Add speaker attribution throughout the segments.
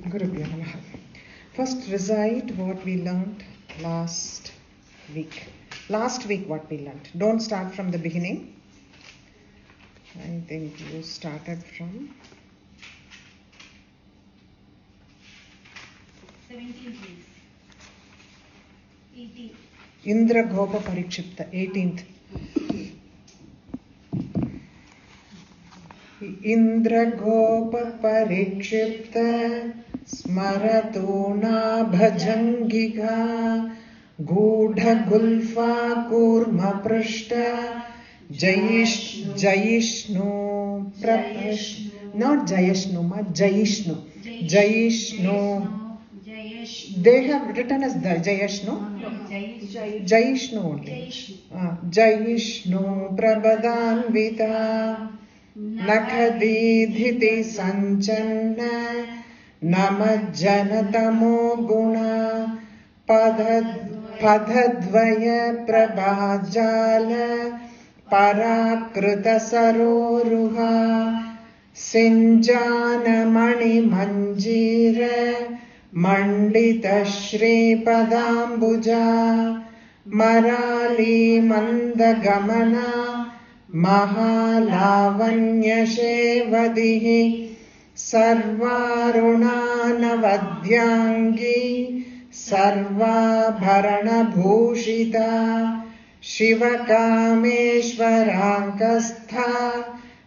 Speaker 1: Gurubhyo Namaha. First, recite what we learned last week. Last week, what we learned. Don't start from the beginning. I think you started from
Speaker 2: 17th, please. 18th.
Speaker 1: Indra Gopa Parikshipta, 18th. Indra Gopa Parikshipta Smarato Bhajangika Gudha Gulfa Kurma Prashta Jayishnu not Jayishnu they have written as the Jayishnu only Jayishnu Prabhadanvita Nakadidhiti Sanchanna Namajjanatamo Guna Padadvaya Prabhajala Parakruta Saroruha Sinjana Mani Manjira Mandita Shri Padambuja Marali Mandagamana Mahalavanya Shevadihi Sarvarunanavadyangi Sarvabharana Bhushita Shivakameshwarankastha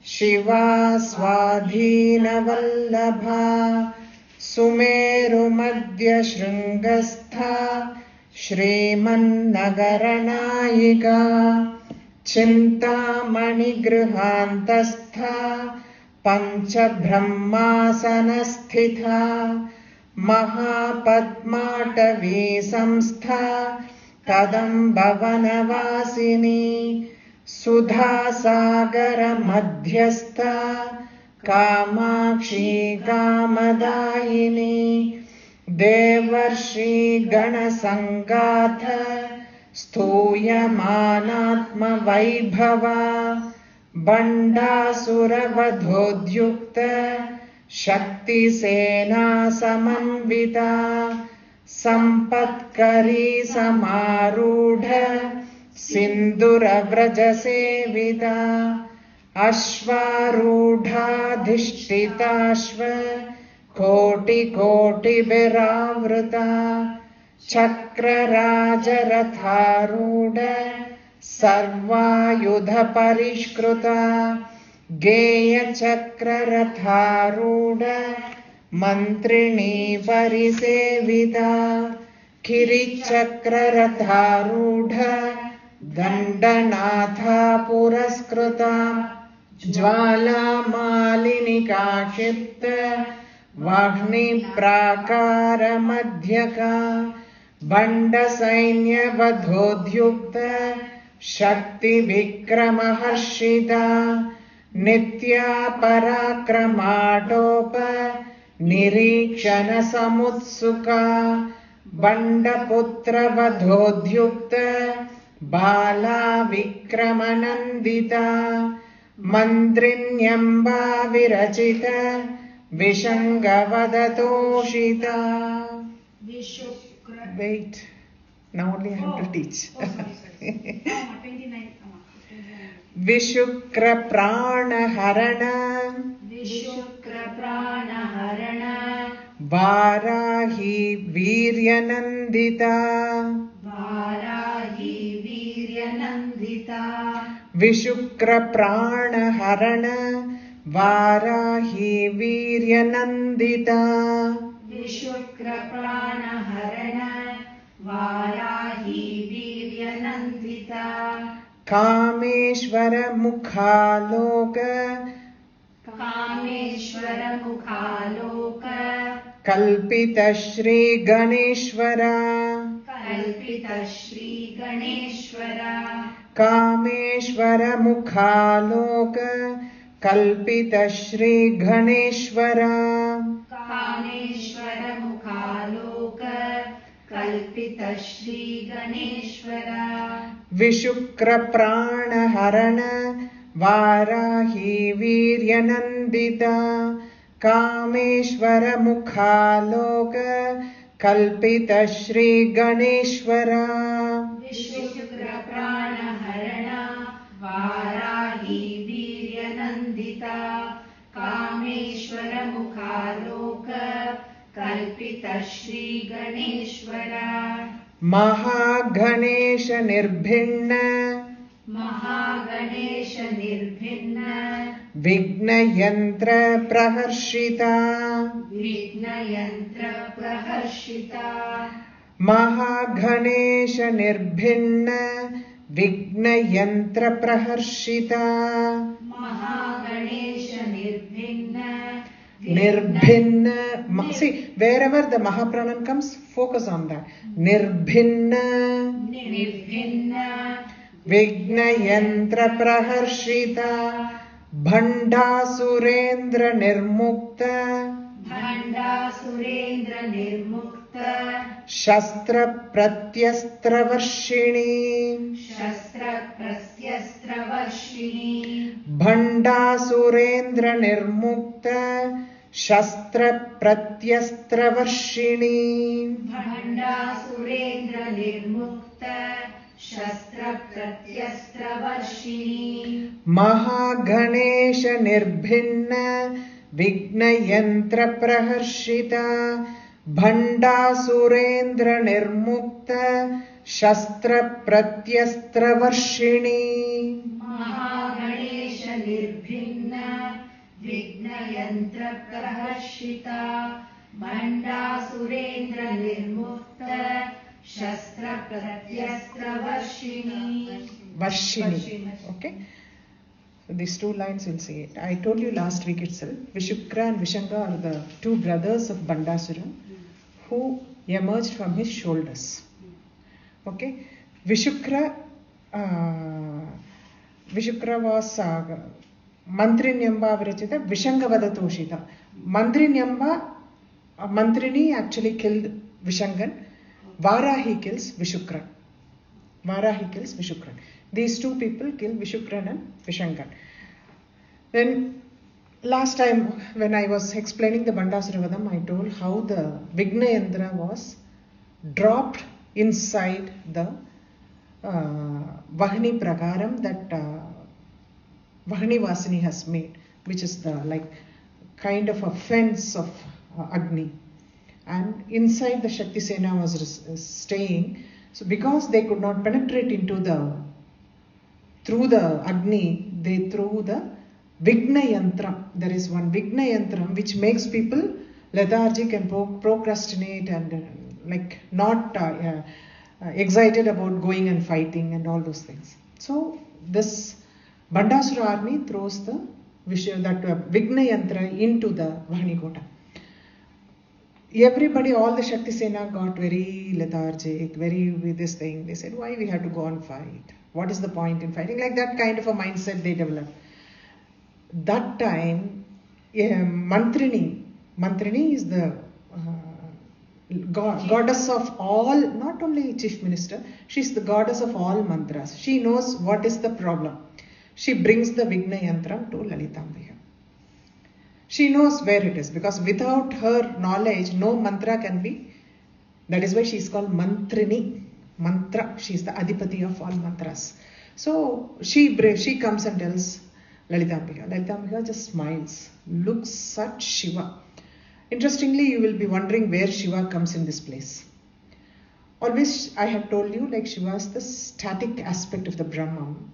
Speaker 1: Shiva Swadhina Vallabha Sumeru Madhya Shrungastha Shrimanagaranayika Chintamani Grihantastha Panchabrahmasanasthitha Mahapadmatavi Samstha Kadambavanavasini Sudhasagara Madhyastha Kamakshi Kamadayini Devarshi Ganasangatha Sthuyamanatma Vaibhava Bandasuravadhodyukta Shakti Sena Samanvita Sampatkari Samarudha Sindura Vraja Sevita Ashvarudha Dhishtitashva Koti Koti Viravrita Chakra Raja Ratharuda Sarvayudha Parishkruta Geya Chakra Ratharuda Mantrini Parisevita Kiri Chakra Ratharuda Dandanatha Puraskruta Jvala Malinika Kshipta Vahni Prakara Madhyaka Banda Sainya Vadhodhyukta Shakti Vikrama Harshita Nitya Parakramadopa Nirikshana Samutsuka Banda Putra Vadhodhyukta Bala Vikramanandita Mandrinyamba Virachita Vishangavadatoshita. Wait, now only I have to teach.
Speaker 2: 29.
Speaker 1: Vishukra Prana Harana Varahi Viryanandita Vishukra Prana Harana Varahi Viryanandita
Speaker 2: Vishukra Prana Harana Varahi Viryanandita
Speaker 1: Kameshvara Mukhaloka Kalpita Shri Ganeshwara Kameshvara Mukhaloka Kalpita Shri Ganeshwara Vishukra Prana Harana Varahi Viryanandita Kameshwara Mukhaloka Kalpita Shri Ganeshwara
Speaker 2: Vishwashukra Prana Harana Varahi Viryanandita Kameshwara Mukhaloka Kalpita Shri Ganeshwara
Speaker 1: Mahaganesha Nirbhinna
Speaker 2: Mahaganesha Nirbhinna
Speaker 1: Vigna Yantra Praharshita
Speaker 2: Vigna Yantra Praharshita
Speaker 1: Mahaganesha Nirbhinna Vigna Yantra Praharshita
Speaker 2: Mahaganesha Nirbhinna
Speaker 1: Nirbhinna. See, wherever the Mahapranam comes, focus on that. Nirbhinna
Speaker 2: Nirbhinna
Speaker 1: Vigna Yantra Praharshita Bhanda Surendra Nirmukta
Speaker 2: Bhanda Surendra Nirmukta
Speaker 1: Shastra Pratyastra Varshini
Speaker 2: Shastra Prastyastra Varshini
Speaker 1: Bhanda Surendra Nirmukta Shastra Pratyastra Varshini
Speaker 2: Bhanda Surendra Nirmukta Shastra Pratyastra Varshini
Speaker 1: Mahaganesha Nirbhinna Vigna Yantra Praharshita Bhanda Surendra Nirmukta Shastra Pratyastra Varshini
Speaker 2: Mahaganesha Nirbhinna Vigna Yantra Praharshita Bhanda Surendra Nirmukta Shastra Pratyastra Varshini
Speaker 1: Varshini. Okay. So these two lines will say it. I told you last week itself, Vishukra and Vishanga are the two brothers of Bandasura who emerged from his shoulders. Okay. Vishukra was Mantrinyamba Virachita, Vishangavada Toshita. Mantrini actually killed Vishangan. Varahi kills Vishukran. These two people kill Vishukran and Vishangan. Then last time when I was explaining the Bandasuravadam, I told how the Vigna Yandra was dropped inside the Vahini Pragaram that Vahini Vasini has made, which is the like kind of a fence of Agni. And inside the Shakti Sena was staying. So because they could not penetrate through the Agni, they threw the Vigna Yantram. There is one Vigna Yantram which makes people lethargic and procrastinate and like not excited about going and fighting and all those things. So this Bandasura army throws the Vigna Yantra into the Vahini Kota. Everybody, all the Shakti Sena got very lethargic, very with this thing. They said, why we have to go and fight? What is the point in fighting? Like that kind of a mindset they developed. That time, Mantrini is the goddess of all, not only chief minister, she's the goddess of all mantras. She knows what is the problem. She brings the Vigna Yantram to Lalitambika. She knows where it is because without her knowledge, no mantra can be. That is why she is called Mantrini. Mantra. She is the Adipati of all mantras. So she comes and tells Lalitambika. Lalitambika just smiles, looks at Shiva. Interestingly, you will be wondering where Shiva comes in this place. Always, I have told you, like Shiva is the static aspect of the Brahman.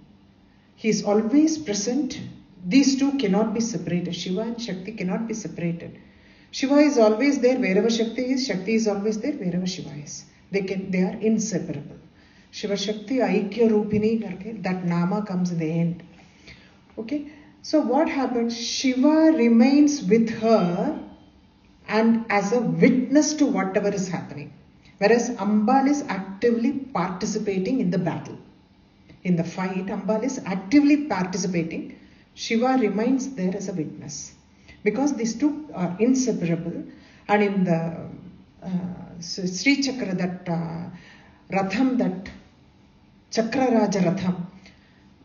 Speaker 1: He is always present. These two cannot be separated. Shiva and Shakti cannot be separated. Shiva is always there wherever Shakti is. Shakti is always there wherever Shiva is. They are inseparable. Shiva Shakti Aikya Rupini karke, that nama comes in the end. Okay. So what happens? Shiva remains with her and as a witness to whatever is happening. Whereas Ambal is actively participating in the battle. In the fight, Ambal is actively participating. Shiva remains there as a witness. Because these two are inseparable. And in the Sri Chakra, that Ratham, that Chakra Raja Ratham,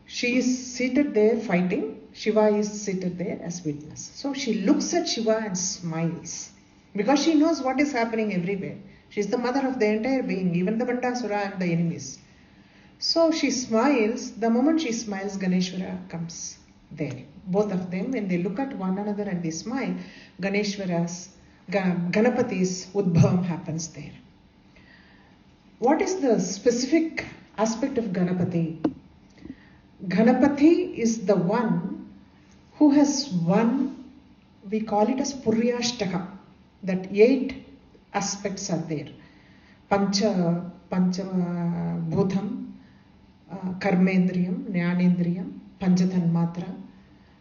Speaker 1: she is seated there fighting. Shiva is seated there as witness. So she looks at Shiva and smiles because she knows what is happening everywhere. She is the mother of the entire being, even the Bandasura and the enemies. So she smiles. The moment she smiles, Ganeshwara comes there. Both of them, when they look at one another and they smile, Ganeshwara's, Ganapati's Udbhavam happens there. What is the specific aspect of Ganapati? Ganapati is the one who has one, we call it as Puryashtaka, that 8 aspects are there. Pancha Bhutam, Karmendriyam, Jnanendriyam, Panchatanmatra,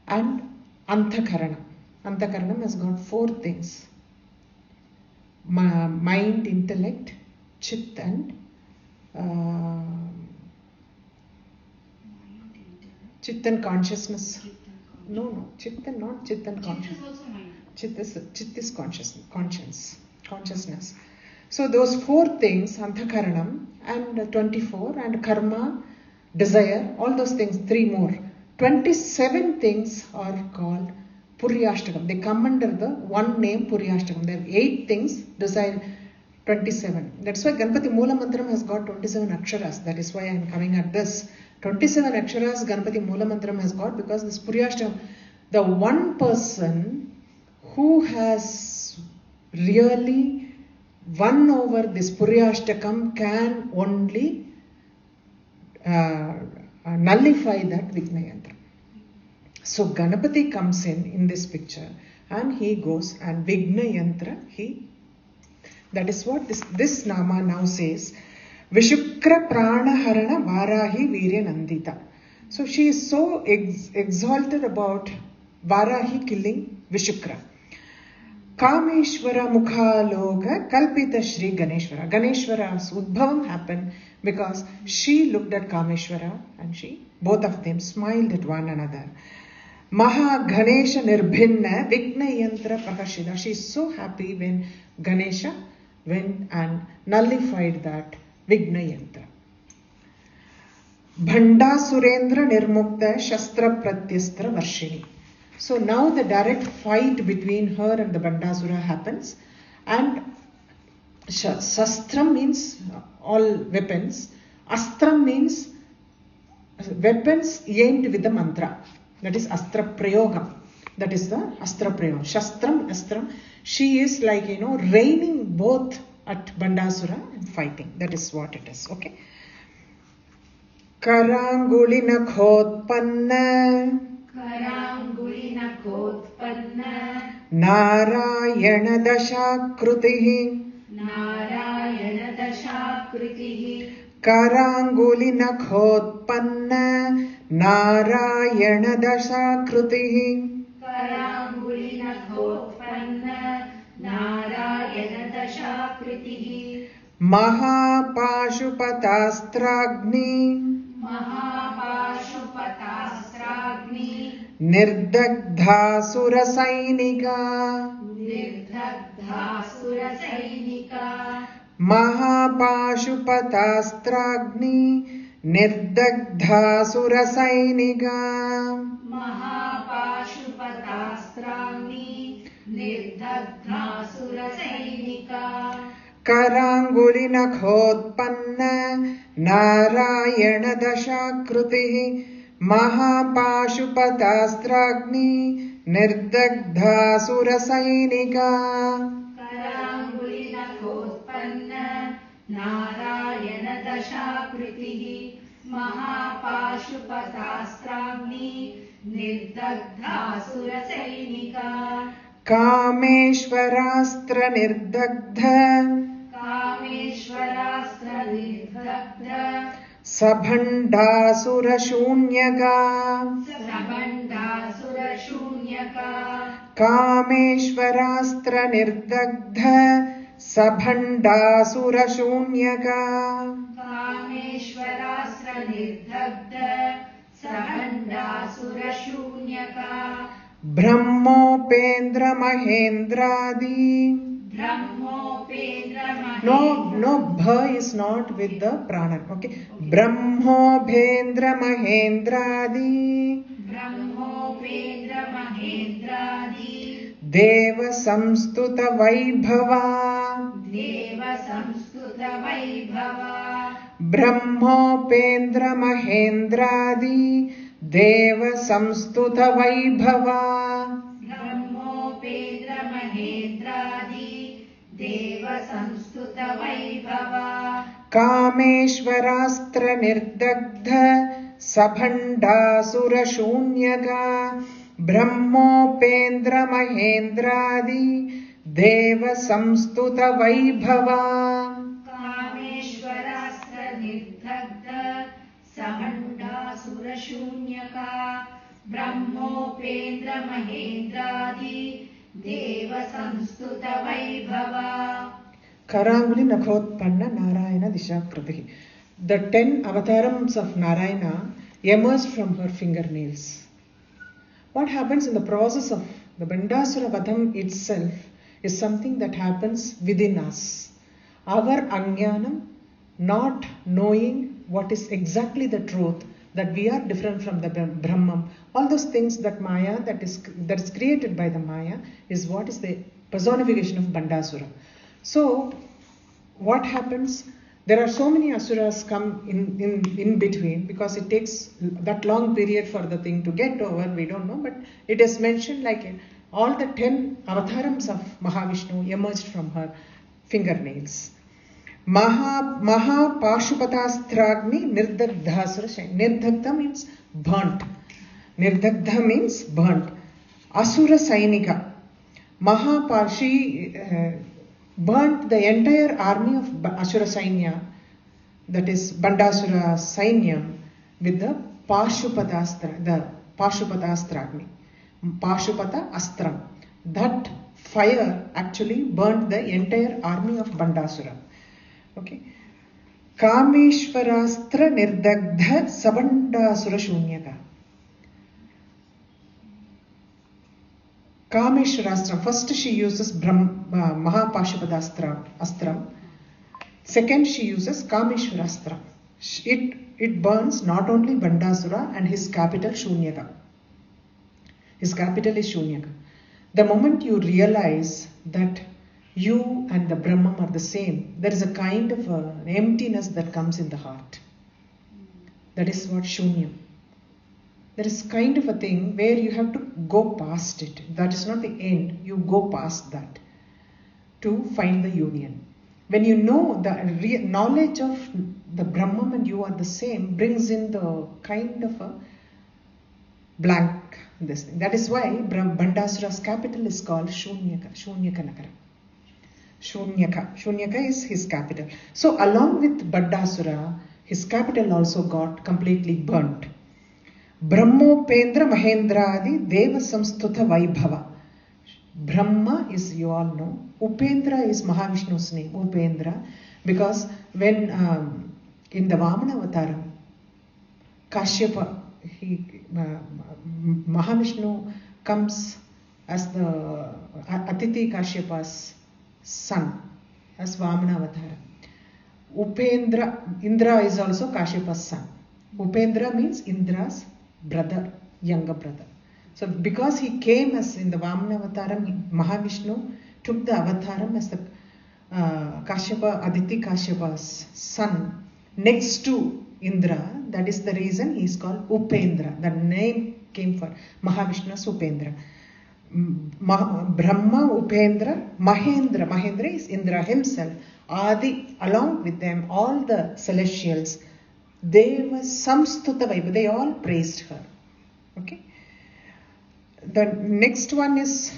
Speaker 1: and Antakaranam. Antakaranam has got 4 things. Mind, intellect, Chit and Chit and consciousness. No, Chit and not Chit and consciousness. Chit is consciousness. So those 4 things, Antakaranam and 24, and Karma, desire, all those things, 3 more. 27 things are called Puryashtakam. They come under the one name Puryashtakam. There are 8 things, desire 27. That's why Ganpati Moola Mantram has got 27 aksharas. That is why I am coming at this. 27 aksharas Ganpati Moola Mantram has got, because this Puryashtakam, the one person who has really won over this Puryashtakam can only nullify that Vigna Yantra. So Ganapati comes in this picture, and he goes and Vigna Yantra, that is what this Nama now says. Vishukra Pranaharana Varahi Virya Nandita. So she is so exalted about Varahi killing Vishukra. Kameshwara Mukhaloka Kalpita Shri Ganeshwara. Ganeshwara's Udbhavam happened because she looked at Kameshwara and both of them smiled at one another. Maha Ganesha Nirbhinna Vigna Yantra Prakashida. She is so happy when Ganesha went and nullified that Vigna Yantra. Bhanda Surendra Nirmukta Shastra Pratyastra Varshini. So now the direct fight between her and the Bandasura happens, and Shastram means all weapons, Astram means weapons aimed with the mantra, that is Astra Prayogam, that is the Astra Prayogam. Shastram, Astram, she is like, raining both at Bandasura and fighting, that is what it is, okay. Karangulina Khotpanna Narayana Dashakrutihi Karangulina Khotpanna Narayana Dashakrutihi Mahapashupatastragni Nirdagdha Surasainika Mahapashupatastragni Nirdagdha Surasainika Karangulina Khotpanna Narayana Dashakrutihi Mahapashupatastragni Nirdagdha Surasainika
Speaker 2: Karangulina Khotpanna Narayana Dashakritihi Mahapashupatastragni Nirdagdha Surasainika
Speaker 1: Kameshwarastra Nirdagdha Sabhandasura Shunyaka Kameshwarastra Nirdagdha Sabhandasura Shunyaka Brahmopendra Mahendradi. No, bha is not with the prana. Okay. Brahmopendra Mahendradi.
Speaker 2: ब्रह्मोपेन्द्र महेन्द्रादि
Speaker 1: Dev संस्तुत Vaibhava
Speaker 2: Dev संस्तुत Vaibhava
Speaker 1: ब्रह्मोपेन्द्र महेन्द्रादि Dev संस्तुत Vaibhava
Speaker 2: ब्रह्मोपेन्द्र महेन्द्रादि Dev संस्तुत Vaibhava
Speaker 1: कामेश्वरास्त्र निर्दग्ध सभण्डासुरशून्यका ब्रह्मोपेन्द्र महेन्द्रादि Dev संस्तुत Vaibhava
Speaker 2: कामेश्वरास्त्र निर्दग्ध सभण्डासुरशून्यका ब्रह्मोपेन्द्र महेन्द्रादि Dev संस्तुत Vaibhava
Speaker 1: Karanguli Nakhotpanna Narayana Dishakriti. The 10 avatars of Narayana emerged from her fingernails. What happens in the process of the Bandasura Vadham itself is something that happens within us. Our Ajnanam, not knowing what is exactly the truth, that we are different from the Brahman, all those things that Maya, that is created by the Maya, is what is the personification of Bandasura. So, what happens? There are so many asuras come in between because it takes that long period for the thing to get over. We don't know, but it is mentioned like all the 10 avatars of Mahavishnu emerged from her fingernails. Maha Pashupatastragni Nirdagdhasura Shain. Nirdagdha means burnt. Nirdagdha means burnt. Asura Sainika. Mahapashi burnt the entire army of Asura Sainya, that is Bandasura Sainyam, with the Pashupatastra, the Pashupatastragni. Pashupata Astram. That fire actually burnt the entire army of Bandasura. Okay. Kameshwarastra Nirdagdha Sabandasura Shunyaka. Kameshwarastra. First she uses Mahapashupadastram. Second she uses Kameshwarastra. It burns not only Bandasura and his capital Shunyaka. His capital is Shunyaka. The moment you realize that you and the Brahman are the same, there is a kind of an emptiness that comes in the heart. That is what Shunyam. There is kind of a thing where you have to go past it. That is not the end. You go past that to find the union. When you know the knowledge of the Brahman and you are the same, brings in the kind of a blank this thing. That is why Bandasura's capital is called Shunyaka Nakara. Shunyaka is his capital. So along with Bandasura, his capital also got completely burnt. Brahmopendra Mahendradi Deva Samstutha Vaibhava. Brahma is, you all know, Upendra is Mahavishnu's name, Upendra, because when in the Vamana Avataram, Kashyapa, Mahavishnu comes as the Atiti Kashyapa's son, as Vamana Avatara. Upendra, Indra is also Kashyapa's son. Upendra means Indra's brother, younger brother. So because he came as in the Vamana Avataram, Mahavishnu took the Avataram as the Kashyapa, Aditi Kashyapa's son next to Indra. That is the reason he is called Upendra. The name came for Mahavishnu's Upendra. Brahma, Upendra, Mahendra. Mahendra is Indra himself. Adi, along with them, all the celestials, they were samstuta vaibhava. They all praised her. Okay. The next one is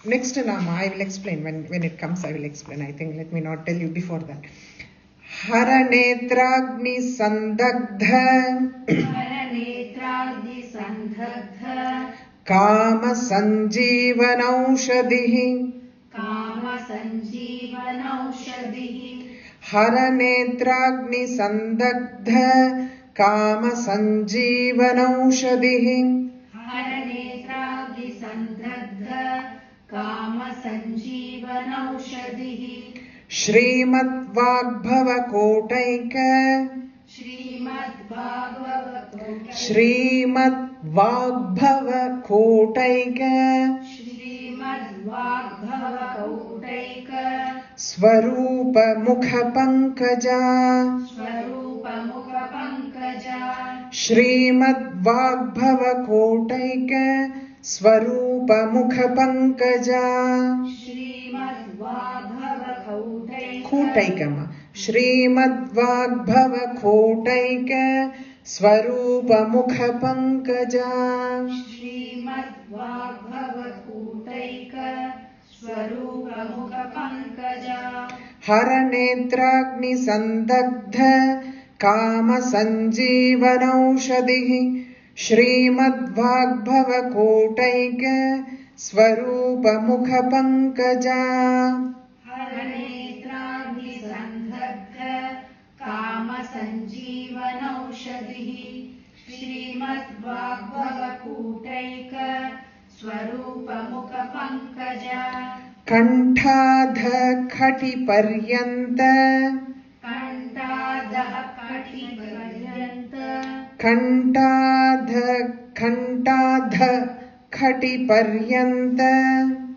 Speaker 1: next Nama. I will explain when it comes. I will explain. I think let me not tell you before that. Haranetragni sandagdha.
Speaker 2: Haranetragni sandagdha.
Speaker 1: Kama sanjeevanaushadhi.
Speaker 2: Kama sanjeevanaushadhi.
Speaker 1: Haranetragni sandagdha. Kama sanjeevanaushadhi.
Speaker 2: Haranetragni sandagdha. Kama sanjeevanaushadhi.
Speaker 1: Shrimad Vagbhava Kotaika.
Speaker 2: Shrimad Bhagava
Speaker 1: Srimad Vagbhava Kotaika
Speaker 2: श्रीमद्वाग्भव कौटैक
Speaker 1: Swarupa Mukha Pankaja
Speaker 2: स्वरूप मुख Pankaja
Speaker 1: Srimad Vagbhava Kotaika Swarupa Mukha Pankaja
Speaker 2: श्रीमद्वाग्भव कौटैक
Speaker 1: Kotaikama Srimad Vagbhava Kotaika Swarupa Mukha Pankaja
Speaker 2: श्रीमद्वाग्भव कूटैक स्वरूप मुख Pankaja
Speaker 1: Haranetragni Sandagdha Kama Sanjeevanaushadhi Srimad Vagbhava Kotaika Swarupa Mukha Pankaja
Speaker 2: हरनेत्राग्नि संदग्ध काम संजीवनौषधिः श्रीमद्वाग्भव कूटैक स्वरूप मुख Pankaja
Speaker 1: Kantadha Khati Paryanta
Speaker 2: कंठादः कटिपर्यन्त
Speaker 1: Kantadha Khati Paryanta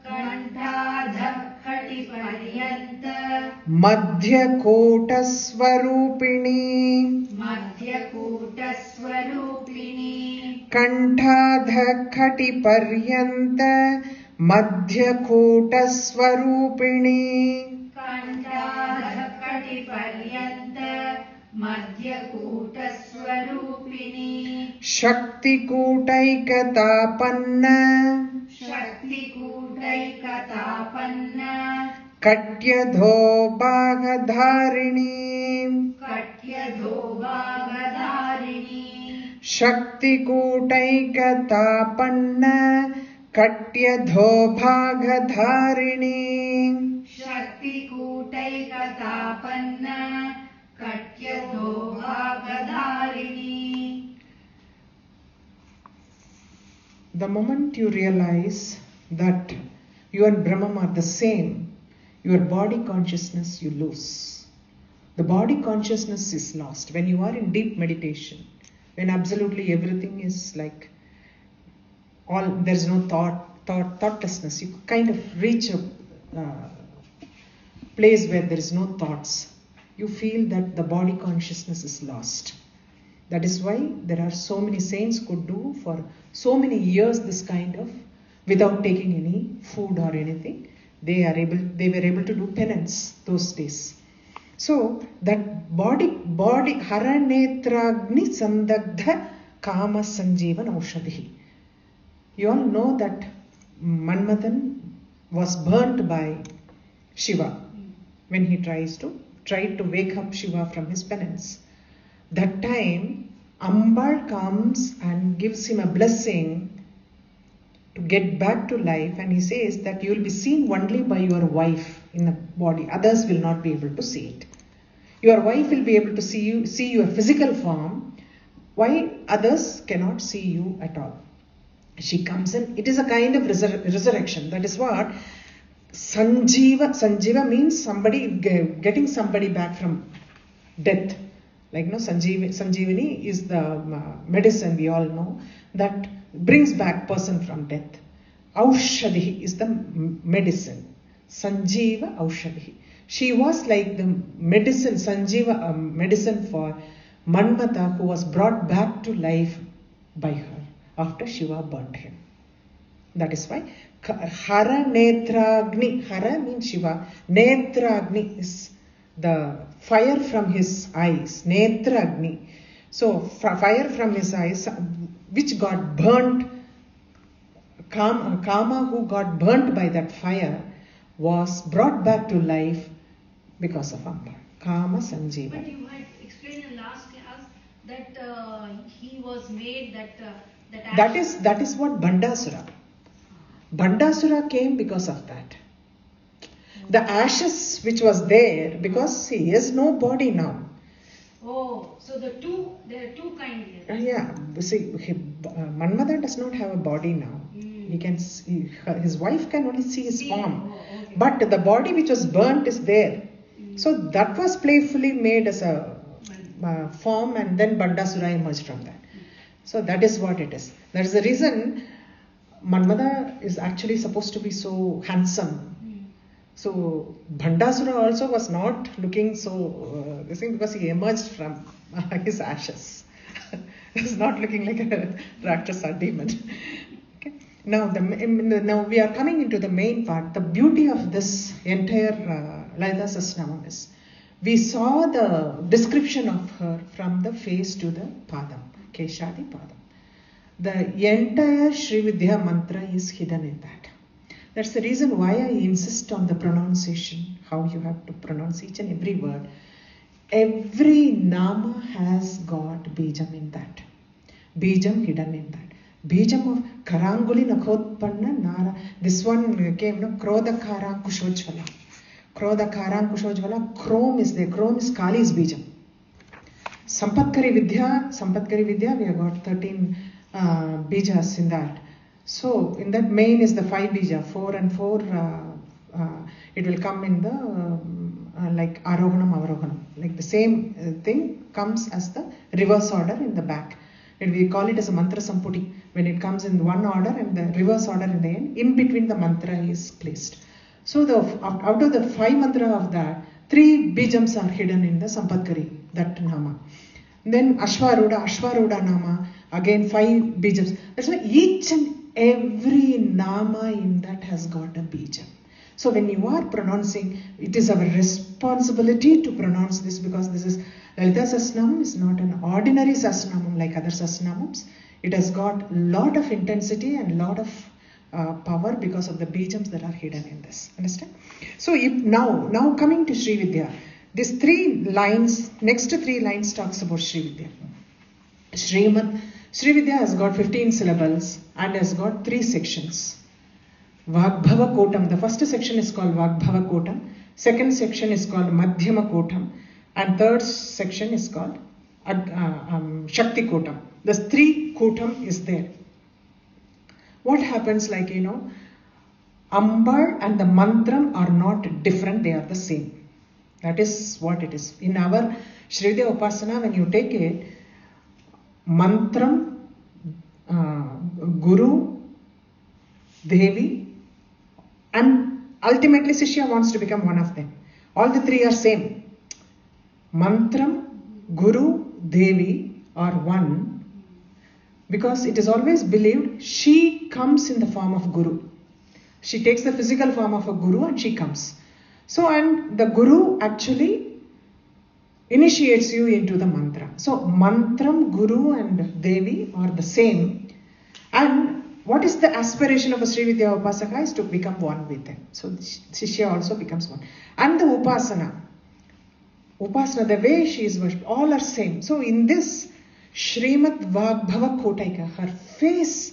Speaker 2: कंठादः कटिपर्यन्त
Speaker 1: Madhya Kota Swarupini
Speaker 2: मध्यकूटस्वरूपिणी
Speaker 1: Kantadha Khati Paryanta Madhya Kota Swarupini
Speaker 2: कंठादः कटिपर्यन्त मध्यकूटस्वरूपिणी
Speaker 1: Shakti Kotaikatapanna
Speaker 2: शक्तिकूटैकतापन्न
Speaker 1: Katyadho Bhagadharini
Speaker 2: कट्यधोभागधारिणी
Speaker 1: Shakti Kotaikatapanna Katyadho Bhagadharini
Speaker 2: शक्तिकूटैकतापन्न कट्यधोभागधारिणी
Speaker 1: The moment you realize that you and Brahman are the same, your body consciousness you lose. The body consciousness is lost. When you are in deep meditation, when absolutely everything is like there's no thoughtlessness, you kind of reach a place where there is no thoughts. You feel that the body consciousness is lost. That is why there are so many saints could do for so many years this kind of, without taking any food or anything. They were able to do penance those days. So that body Haranetragni Sandagdha Kama Sanjeevan Aushadhi. You all know that Manmathan was burnt by Shiva when he tried to wake up Shiva from his penance. That time Ambal comes and gives him a blessing to get back to life, and he says that you will be seen only by your wife in the body. Others will not be able to see it. Your wife will be able to see your physical form. Why others cannot see you at all? She comes in. It is a kind of resurrection. That is what Sanjeeva. Sanjeeva means somebody getting somebody back from death. Like Sanjeevani is the medicine we all know that brings back person from death. Aushadhi is the medicine. Sanjeeva Aushadhi. She was like the medicine, Sanjeeva, medicine for Manmatha, who was brought back to life by her after Shiva burnt him. That is why Hara Netragni. Hara means Shiva. Netragni is the fire from his eyes. Netragni. So fire from his eyes, which got burnt. Kama, who got burnt by that fire, was brought back to life because of Amba. Kama Sanjeeva.
Speaker 3: But you had explained in last class that he was made
Speaker 1: That is what Bandasura. Bandasura came because of that. The ashes which was there, because he has no body now.
Speaker 3: Oh, so there are two kinds here.
Speaker 1: Yeah, see, Manmatha does not have a body now. He can see, his wife can only see his form.
Speaker 3: Oh, okay.
Speaker 1: But the body which was burnt is there. So that was playfully made as a form, and then Bandasura emerged from that. So that is what it is. That is the reason Manmada is actually supposed to be so handsome. So Bhandasura also was not looking so this thing because he emerged from his ashes. He was not looking like a Rakshasa demon. Okay. Now now we are coming into the main part. The beauty of this entire Lalita Sahasranamam is we saw the description of her from the face to the Padam, Keshadi Padam. The entire Sri Vidya mantra is hidden in that. That's the reason why I insist on the pronunciation, how you have to pronounce each and every word. Every nama has got bijam in that. Bijam hidden in that. Bijam of Karanguli Nakhotpanna Nara. This one came, no? Krodha Karang Kushojvala. Krodha Karang Kushojvala. Chrome is there. Chrome is Kali's bijam. Sampatkari Vidya, we have got 13 bijas in that. So in that main is the 5 bija, 4 and 4. It will come in the like Arohanam, Avarohanam. Like the same thing comes as the reverse order in the back. And we call it as a mantra samputi. When it comes in one order and the reverse order in the end, in between the mantra is placed. So out of the 5 mantra of that, 3 bijams are hidden in the Sampatkari, that nama. Then Ashwaruda nama, again 5 bijams. That's why each and every nama in that has got a bijam. So when you are pronouncing, it is our responsibility to pronounce this, because this is Lalita Sahasranamam is not an ordinary Sahasranamam like other Sahasranamams. It has got lot of intensity and lot of power because of the bijams that are hidden in this. Understand? So now coming to Sri Vidya, these 3 lines, next 3 lines talks about Sri Vidya. Sri Vidya has got 15 syllables and has got 3 sections. Vagbhava Kotam. The first section is called Vagbhava Kotam. Second section is called Madhyama Kotam. And third section is called Shakti Kotam. The 3 Kotam is there. What happens, like, Ambar and the Mantram are not different, they are the same. That is what it is. In our Sri Vidya Upasana, when you take it, Mantram, Guru, Devi, and ultimately Shishya wants to become one of them. All the 3 are same. Mantram, Guru, Devi are one, because it is always believed she comes in the form of Guru. She takes the physical form of a Guru and she comes. So, and the Guru actually initiates you into the mantra. So, Mantram, Guru and Devi are the same. And what is the aspiration of a Sri Vidya Upasaka is to become one with them. So, Shishya also becomes one. And the Upasana, the way she is worshipped, all are same. So, in this Srimad Vagbhava Kotaika, her face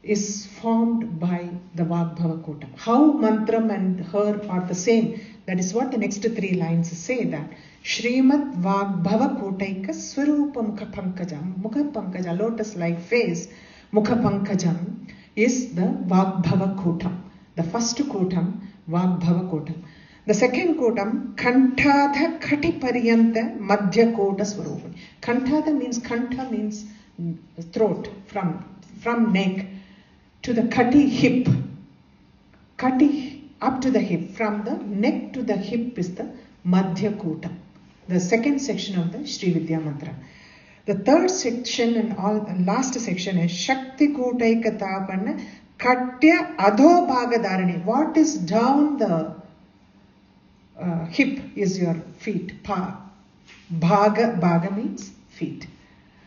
Speaker 1: is formed by the Vagbhava Kotam. How Mantram and her are the same. That is what the next 3 lines say, that Srimad Vagbhava Kotaika Swarupa Mukha Pankajam. Mukha Pankaja, lotus-like face, Mukha Pankajam is the Vagbhava Kotam. The first Kotam, Vagbhava Kotam. The second Kotam, Kantadha Kati Pariyanta Madhya Kota Swarupam. Kantadha means, Kantha means throat, from neck to the Kati hip. Kati up to the hip. From the neck to the hip is the Madhya Kota. The second section of the Sri Vidya Mantra. The third section and last section is Shakti Kotaika Tapanna Katya Adho Bhagadharani. What is down the hip is your feet. Bhaga means feet.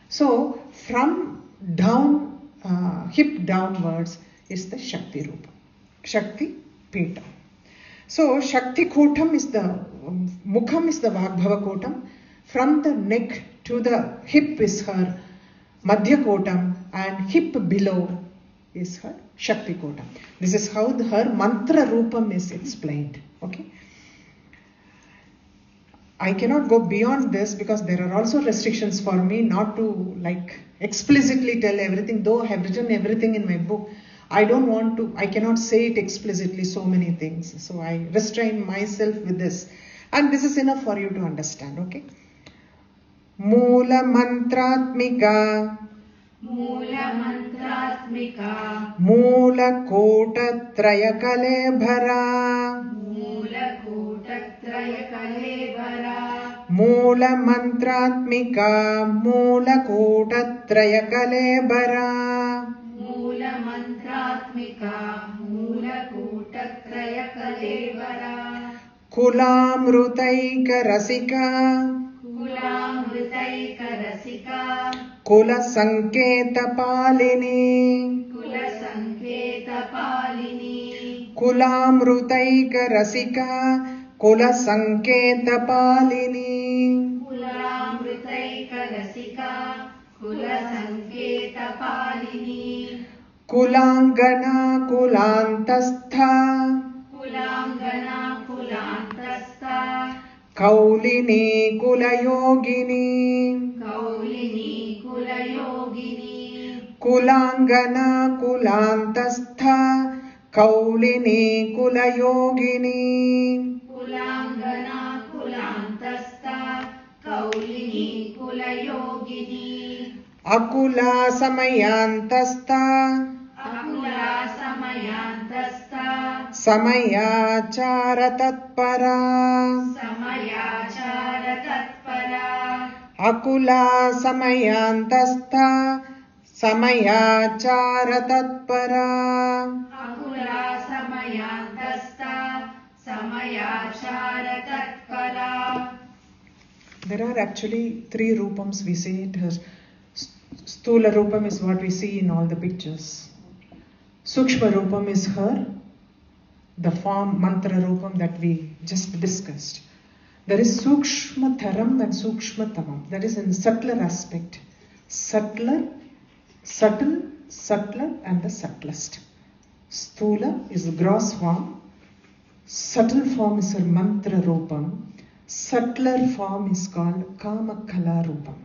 Speaker 1: So from down, hip downwards is the Shakti Rupa. Shakti Pita. So Shakti Kotam is the, Mukham is the Vagbhava Kotam. From the neck to the hip is her Madhya Kotam, and hip below is her Shakti Kotam. This is how her mantra Rupam is explained. Okay. I cannot go beyond this because there are also restrictions for me not to like explicitly tell everything, though I have written everything in my book. I cannot say it explicitly, so many things. So I restrain myself with this. And this is enough for you to understand, okay? Mula Mantratmika
Speaker 2: मूलमन्त्रात्मिका
Speaker 1: मूलकूटत्रयकलेभरा
Speaker 2: मूलकूटत्रयकलेवरा
Speaker 1: मूलमन्त्रात्मिका मूलकूटत्रयकलेभरा
Speaker 2: मूलमन्त्रात्मिका मूलकूटत्रयकलेवरा
Speaker 1: कुलामृतैकरसिका
Speaker 2: कुलामृतैकरसिका
Speaker 1: कुलसङ्केतपालिनी
Speaker 2: कुलसङ्केतपालिनी
Speaker 1: कुलामृतैकरसिका कुलसङ्केतपालिनी
Speaker 2: कुलामृतैकरसिका कुलसङ्केतपालिनी
Speaker 1: कुलाङ्गना कुलान्तस्था
Speaker 2: कुलाङ्गना कुलान्तस्था
Speaker 1: कौलिनी कुलयोगिनी
Speaker 2: कौलिनी कुलयोगिनी
Speaker 1: कुलाङ्गना कुलान्तस्था कौलिनी कुलयोगिनी
Speaker 2: कुलाङ्गना कुलान्तस्था कौलिनी कुलयोगिनी
Speaker 1: Akula समयान्तस्था
Speaker 2: Akula समयान्तस्था
Speaker 1: समयाचारतत्परा
Speaker 2: समयाचारतत्परा
Speaker 1: Akula समयान्तस्था समयाचारतत्परा
Speaker 2: Akula समयान्तस्था समयाचारतत्परा.
Speaker 1: There are actually three rupams. We say it as Stula Rupam is what we see in all the pictures. Sukshma Rupam is her, the form Mantra Rupam that we just discussed. There is Sukshma Tharam and Sukshma Tamam. That is in subtler aspect. Subtler, subtle, subtler and the subtlest. Stula is the gross form. Subtle form is her Mantra Rupam. Subtler form is called Kamakala Rupam.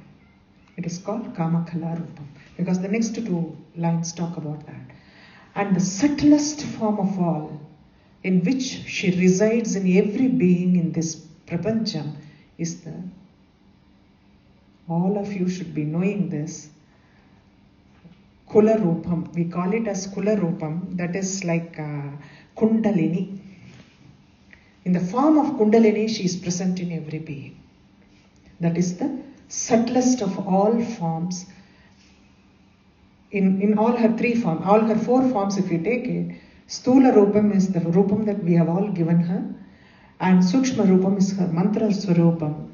Speaker 1: It is called Kamakala Rupam because the next two lines talk about that. And the subtlest form of all, in which she resides in every being in this prapancham, is the, all of you should be knowing this, Kula Rupam. We call it as Kula Rupam, that is like Kundalini. In the form of Kundalini, she is present in every being. That is the subtlest of all forms. In all her three forms, all her four forms, if you take it, Stula Rupam is the Rupam that we have all given her, and Sukshma Rupam is her Mantra Swarupam,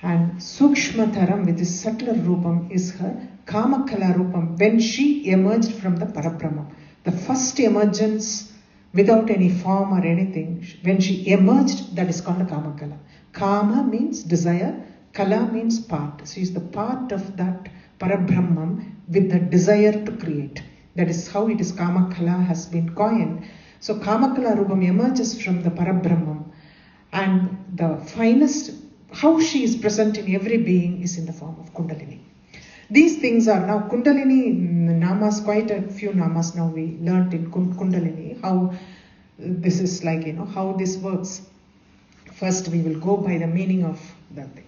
Speaker 1: and Sukshma Tharam, with this subtler Rupam, is her Kamakala Rupam, when she emerged from the Parabrahma. The first emergence without any form or anything, when she emerged, that is called a Kamakala. Kama means desire, Kala means part. She is the part of that Parabrahman with the desire to create. That is how it is Kamakala has been coined. So Kamakala Rupam emerges from the Parabrahman, and the finest, how she is present in every being is in the form of Kundalini. These things are now Kundalini namas, quite a few namas now we learnt in Kundalini, how this is like, how this works. First we will go by the meaning of that thing.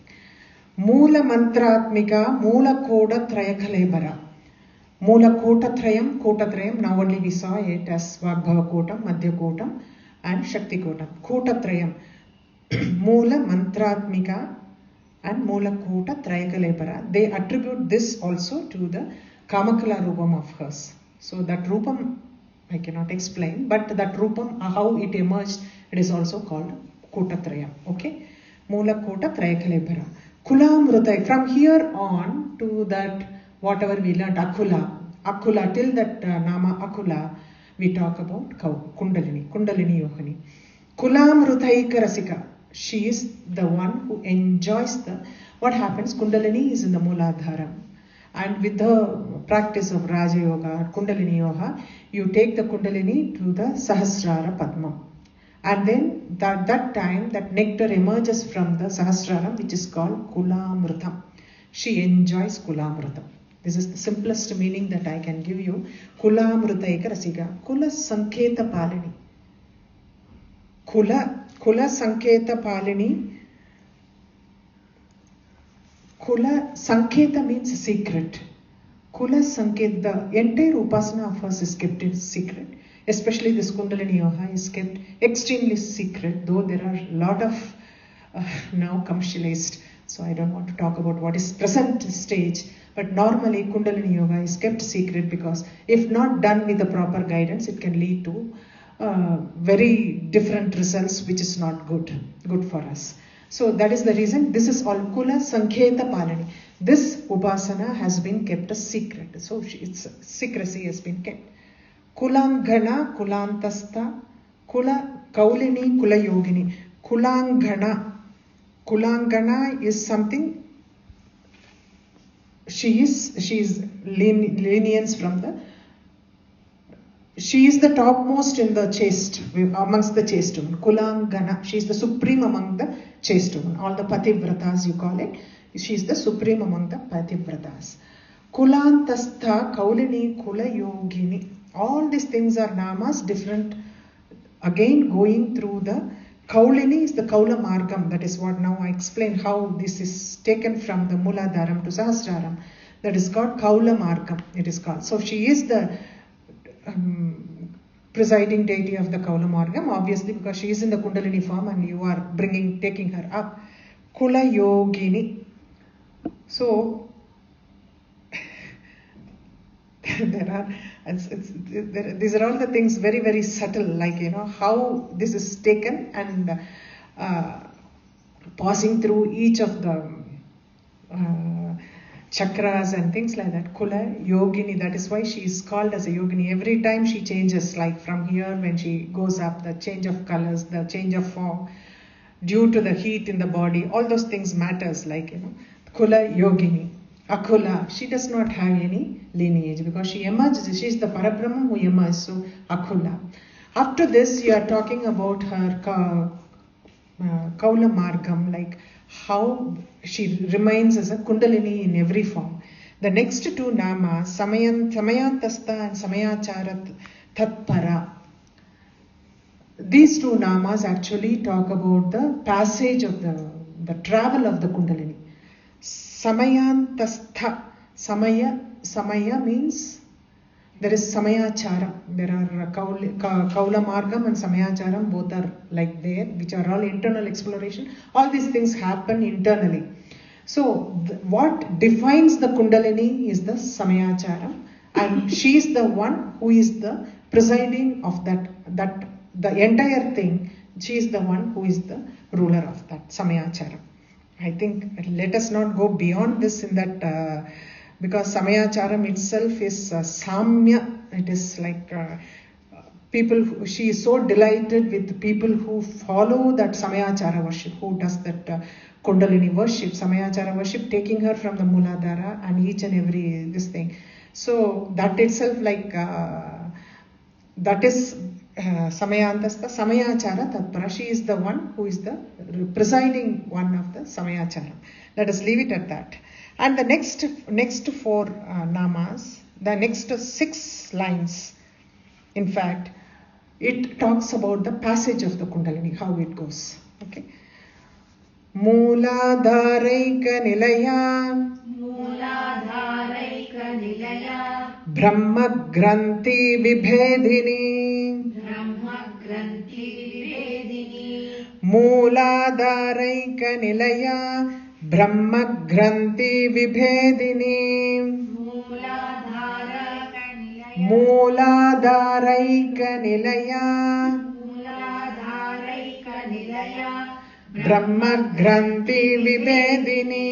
Speaker 1: Moola Mantratmika, Moola Koda Trayakalebara. Moola Kota Trayam, now only we saw it as Vagbhava Kotam, Madhya Kotam and Shakti Kotam. Kota Trayam, Moola Mantratmika and Moola Kota Trayakalebara. They attribute this also to the Kamakala Rupam of hers. So that Rupam I cannot explain, but that Rupam, how it emerged, it is also called Kota Trayam. Okay? Moola Kota Trayakalebara. Kulamrutai, from here on to that, whatever we learned, Akula, till that Nama Akula, we talk about Kundalini Yohini. Kulamrutaika Rasika, she is the one who enjoys what happens, Kundalini is in the Mooladharam. And with the practice of Raja Yoga, Kundalini Yoga, you take the Kundalini to the Sahasrara Padma. And then that time, that nectar emerges from the Sahasraram, which is called Kulamrutam. She enjoys Kulamrutam. This is the simplest meaning that I can give you. Kulamrutaika Rasika. Kula Sanketa Palini. Kula Sanketa Palini. Kula Sanketa means secret. Kula Sanket, the entire Upasana of hers is kept in secret. Especially this Kundalini Yoga is kept extremely secret, though there are a lot of now commercialized, so I don't want to talk about what is present stage, but normally Kundalini Yoga is kept secret because if not done with the proper guidance, it can lead to very different results, which is not good for us. So that is the reason this is all Kula Sankheta Palani. This Upasana has been kept a secret, so its secrecy has been kept. Kulangana, Kulantasta, Kula Kaulini, Kula Yogini. Kulangana is something, she is lenience from the, she is the topmost in the chaste, amongst the chaste women. Kulangana, she is the supreme among the chaste women. All the Pativratas you call it, she is the supreme among the Pativratas. Kulantastha, Kaulini, Kula Yogini. All these things are namas, different, again going through the Kaulini is the Kaula Margam. That is what now I explain how this is taken from the Muladharam to Sahasraram. That is called Kaula Margam, it is called. So she is the presiding deity of the Kaula Margam, obviously because she is in the Kundalini form and you are taking her up. Kula Yogini. So these are all the things very, very subtle, like, how this is taken and passing through each of the chakras and things like that. Kula Yogini, that is why she is called as a Yogini. Every time she changes, like from here when she goes up, the change of colors, the change of form, due to the heat in the body, all those things matters, like, Kula Yogini. Akula, she does not have any lineage because she emerges, she is the Parabrahma who emerges, so Akula. After this, you are talking about her Kaula Margam, like how she remains as a Kundalini in every form. The next two namas, Samayantasta and Samayacharat Tatpara. These two namas actually talk about the passage of the travel of the Kundalini. Samayantastha. Samaya means there is Samayachara. There are Kaula Margam and Samayacharam, both are like there, which are all internal exploration. All these things happen internally. So what defines the Kundalini is the Samayacharam, and she is the one who is the presiding of that the entire thing. She is the one who is the ruler of that Samayacharam. I think let us not go beyond this in that because Samayacharam itself is Samya. It is like people, she is so delighted with people who follow that Samayachara worship, who does that Kundalini worship, Samayachara worship, taking her from the Muladhara and each and every this thing. So that itself, like that is Samayantastha, Samayachara Tatpara. She is the one who is the presiding one of the Samayacharam. Let us leave it at that. And the next four namas, the next 6 lines, in fact, it talks about the passage of the Kundalini, how it goes. Okay. Mooladharaika Nilaya,
Speaker 2: Mooladharaika Nilaya,
Speaker 1: Brahma Granthi Vibhedini,
Speaker 2: Brahma Granthi Vibhedini,
Speaker 1: Mooladharaika Nilaya, Brahma Granthi Vibhedini, Mooladharaika Nilaya,
Speaker 2: Mooladharaika Nilaya,
Speaker 1: Brahma Granthi Vibhedini,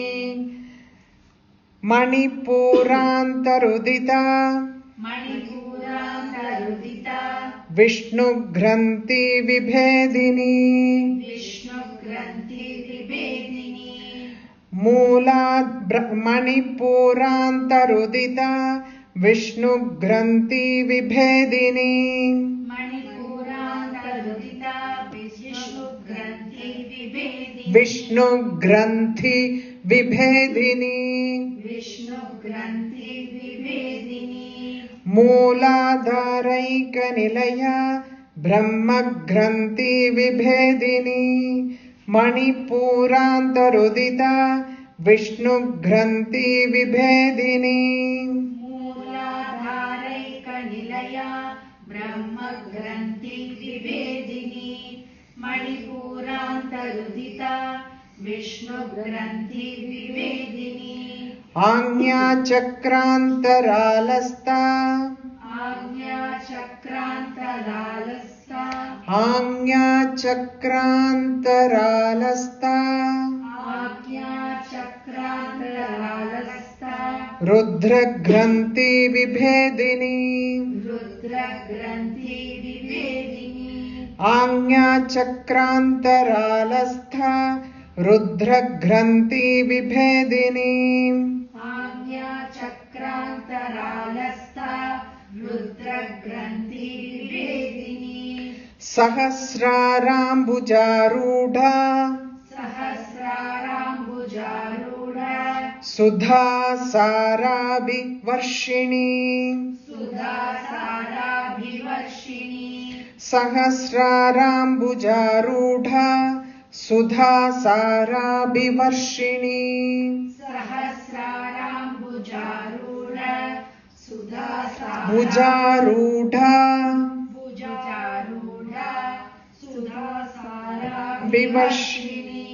Speaker 1: Manipurantarudita,
Speaker 2: Manipurantarudita,
Speaker 1: Vishnu Granthi Vibhedini,
Speaker 2: Vishnu Granthi Vibhedini,
Speaker 1: Manipurantarudita, Vishnu Granthi Vibhedini,
Speaker 2: Manipurantarudita, Vishnu Granthi Vibhedini,
Speaker 1: Vishnu Granthi Vibhedini,
Speaker 2: Vishnu Granthi Vibhedini,
Speaker 1: Mooladharaika Nilaya, Brahma Granthi Vibhedini, Manipurantarudita, Vishnu Granthi Vibhedini,
Speaker 2: विष्णुग्रन्थि विभेदिनी
Speaker 1: आज्ञाचक्रान्तरालस्ता
Speaker 2: आज्ञाचक्रान्तरालस्ता
Speaker 1: आज्ञाचक्रान्तरालस्ता
Speaker 2: आज्ञाचक्रान्तरालस्ता
Speaker 1: रुद्रग्रन्थि विभेदिनी
Speaker 2: रुद्रग्रन्थि विभेदिनी
Speaker 1: आज्ञाचक्रान्तरालस्था रुद्रग्रन्थि विभेदिनी
Speaker 2: आज्ञाचक्रान्तरालस्ता रुद्रग्रन्थि विभेदिनी
Speaker 1: सहस्राराम्बुजारूढा
Speaker 2: सहस्राराम्बुजारूढा
Speaker 1: सुधासाराभिवर्षिणी
Speaker 2: सुधासाराभिवर्षिणी
Speaker 1: सहस्राराम्बुजारूढा सुधासाराभिवर्षिणी
Speaker 2: सहस्राराम्बुजारूढा सुधासाराभिवर्षिणी
Speaker 1: भुजारूढा
Speaker 2: भुजारूढा सुधासाराभिवर्षिणी
Speaker 1: विवर्षिणी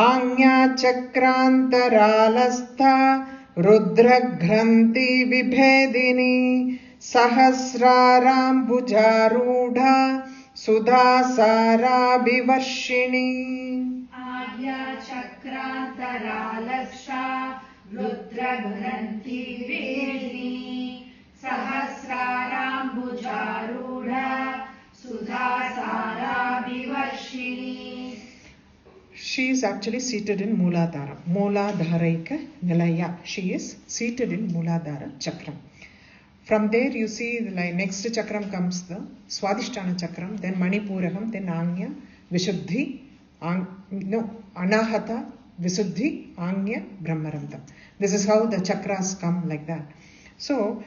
Speaker 1: आज्ञाचक्रान्तरालस्था रुद्रग्रन्थि विभेदिनी सहस्राराम्बुजारूढा सुधासाराभिवर्षिणी
Speaker 2: आज्ञाचक्रान्तरालस्था रुद्रग्रन्थि विभेदिनी सहस्राराम्बुजारूढा सुधासाराभिवर्षिणी.
Speaker 1: She is actually seated in Mooladhara. Mooladharaika Nilaya. She is seated in Mooladhara Chakram. From there you see like next chakram comes the Swadhisthana Chakram, then Manipuraham, then Anya, Vishuddhi, Anahata, Visuddhi, Anya, Brahmarandam. This is how the chakras come like that. So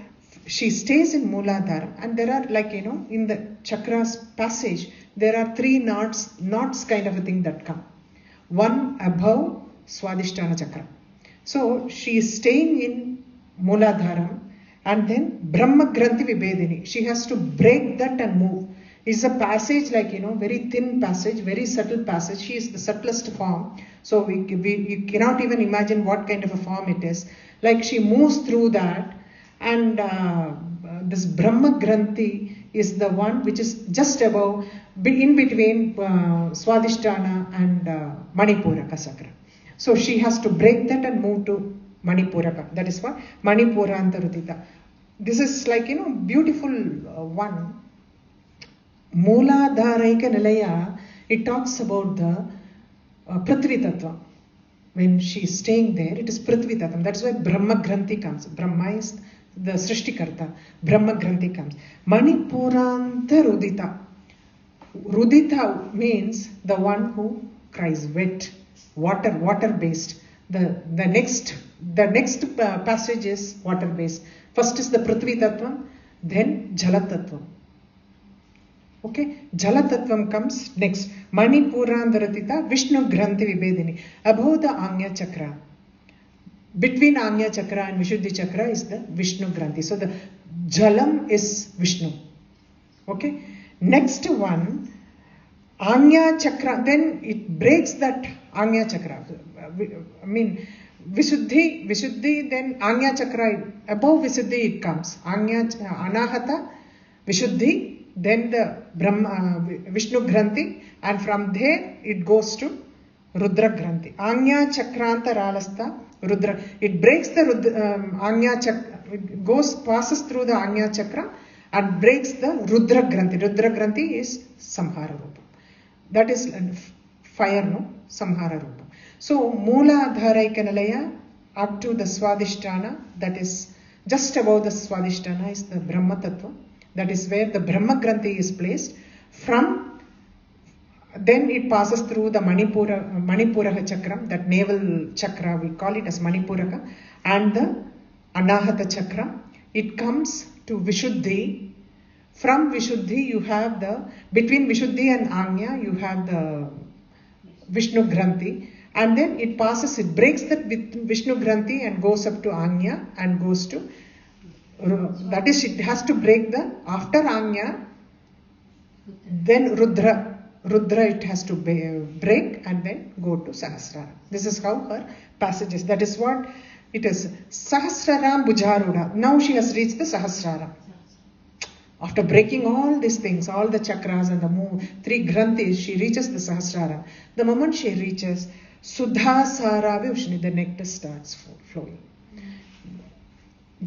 Speaker 1: she stays in Mooladhara, and there are in the chakras passage, there are 3 knots kind of a thing that come. One above Swadhisthana Chakra. So she is staying in Mooladharam, and then Brahma Granthi Vibhedini. She has to break that and move. It's a passage very thin passage, very subtle passage. She is the subtlest form. So you cannot even imagine what kind of a form it is. Like she moves through that, and this Brahma Granthi is the one which is just above, in between Swadhisthana and Manipuraka Sakra. So she has to break that and move to Manipuraka. That is what Manipuranta Rudita. This is beautiful one. Mooladharaika Nilaya, it talks about the Prithvi Tattva. When she is staying there, it is Prithvi Tattva. That's why Brahma Granthi comes. Brahma is the Srishtikarta. Brahma Granthi comes. Manipuranta Rudita. Rudita means the one who cries, wet, water based. The next passage is water based. First is the Prithvi Tattvam, then Jala Tattvam. Okay, Jala Tattvam comes next. Manipurandaratita Vishnu Granthi Vibhedini. Above the Anya Chakra. Between Anya Chakra and Vishuddhi Chakra is the Vishnu Granthi. So the Jalam is Vishnu. Okay. Next one, Anya Chakra. Then it breaks that Anya Chakra. I mean, Vishuddhi, then Anya Chakra. Above Vishuddhi it comes. Anahata, Vishuddhi, then the Vishnu Granthi, and from there it goes to Rudra Granthi. Anya Chakranta Ralasta, Rudra. It breaks the Anya Chakra, it passes through the Anya Chakra and breaks the Rudra Granthi. Rudra Granthi is Samhara Rupa. That is fire, no? Samhara Rupa. So, Mooladharaika Nilaya up to the Swadhisthana, that is just above the Swadhisthana is the Brahma Tattva. That is where the Brahma Granthi is placed. Then it passes through the Manipuraha Chakram, that navel chakra, we call it as Manipuraka, and the Anahata Chakra. It comes to Vishuddhi. From Vishuddhi you have between Vishuddhi and Anya you have the Vishnu Granthi, and then it breaks that Vishnu Granthi and goes up to Anya and goes to, that is, it has to break after Anya, then Rudra Rudra it has to break and then go to Sahasrara. This is how her passage is. That is what it is. Sahasraram Bhujaruda. Now she has reached the Sahasrara. After breaking all these things, all the chakras and the 3 granthis, she reaches the Sahasrara. The moment she reaches, Sudha Saravi Ushni, the nectar starts flowing.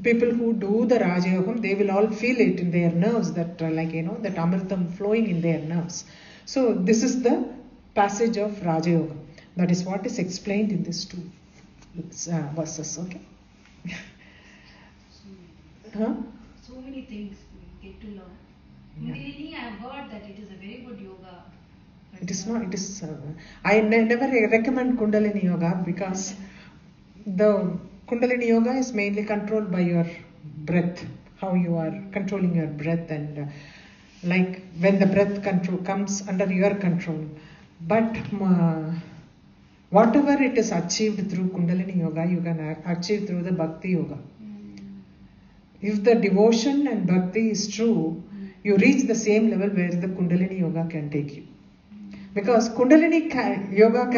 Speaker 1: People who do the Raja Yogam, they will all feel it in their nerves, that that Amritam flowing in their nerves. So this is the passage of Raja Yoga. That is what is explained in these 2 verses. Okay.
Speaker 3: So many things we get to learn. Kundalini, I have heard that it is a very good yoga.
Speaker 1: It is not. It is. I never recommend Kundalini Yoga because the Kundalini Yoga is mainly controlled by your breath. How you are controlling your breath, and like when the breath control comes under your control. But whatever it is achieved through Kundalini Yoga, you can achieve through the Bhakti Yoga. If the devotion and Bhakti is true, you reach the same level where the Kundalini Yoga can take you. Because Kundalini Yoga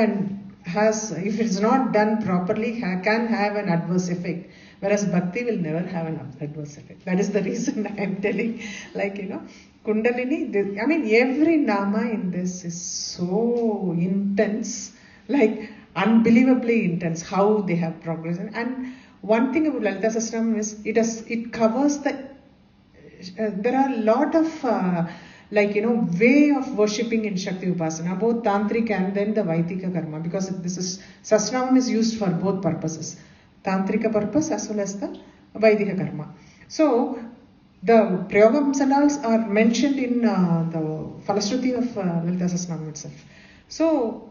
Speaker 1: has, if it's not done properly, can have an adverse effect. Whereas Bhakti will never have an adverse effect. That is the reason I am telling, Kundalini, every nama in this is so intense, unbelievably intense, how they have progressed. And one thing about Lalita Sahasranam is, it covers there are a lot of, way of worshipping in Shakti Upasana, both Tantric and then the Vaidika Karma, because Sahasranam is used for both purposes. Tantrika purpose as well as the Vaidika Karma. So, the Prayogamsalas are mentioned in the Falashruti of Lalita Sahasranam itself. So,